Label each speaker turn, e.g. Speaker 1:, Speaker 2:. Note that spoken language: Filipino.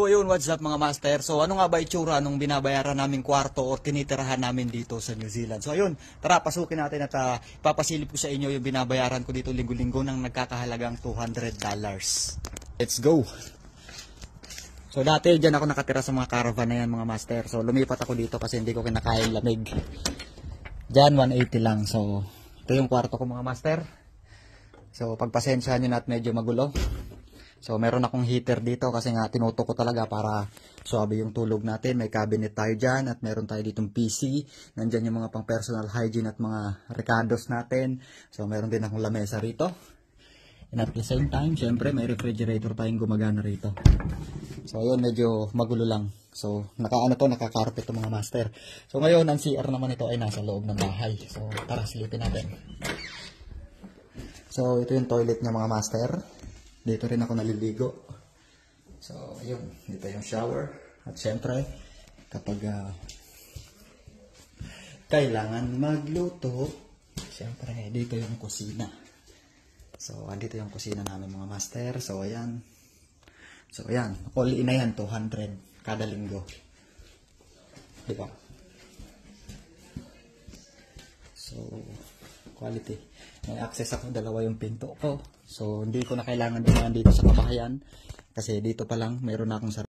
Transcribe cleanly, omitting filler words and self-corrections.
Speaker 1: So yun, what's up mga master? So ano nga ba itsura nung binabayaran naming kwarto o tinitirahan namin dito sa New Zealand? So ayun, tara pasukin natin at papasilip ko sa inyo yung binabayaran ko dito linggo-linggo ng nagkakahalagang $200. Let's go! So dati dyan ako nakatira sa mga caravan na yan mga master. So lumipat ako dito kasi hindi ko kinakain lamig. Dyan 180 lang. So ito yung kwarto ko mga master. So pagpasensyahan nyo na at medyo magulo. So meron akong heater dito kasi nga tinuto ko talaga para suabe yung tulog natin. May cabinet tayo dyan at meron tayo ditong PC. Nandyan yung mga pang personal hygiene at mga recados natin. So meron din akong lamesa rito. And at the same time, syempre may refrigerator tayong gumagana rito. So yun, medyo magulo lang. So nakakarpet to mga master. So ngayon ang CR naman ito ay nasa loob ng bahay. So tara silipin natin. So ito yung toilet niya mga master. Dito rin ako naliligo. So, yun. Dito yung shower. At syempre, kapag kailangan magluto, syempre, dito yung kusina. So, dito yung kusina namin mga master. So, ayan. So, ayan. All in na yan, 200 kada linggo. Diba? So, quality. May access ako, dalawa yung pinto ko. So, hindi ko na kailangan dumaan dito sa kabahayan. Kasi dito pa lang, mayroon na akong sarili.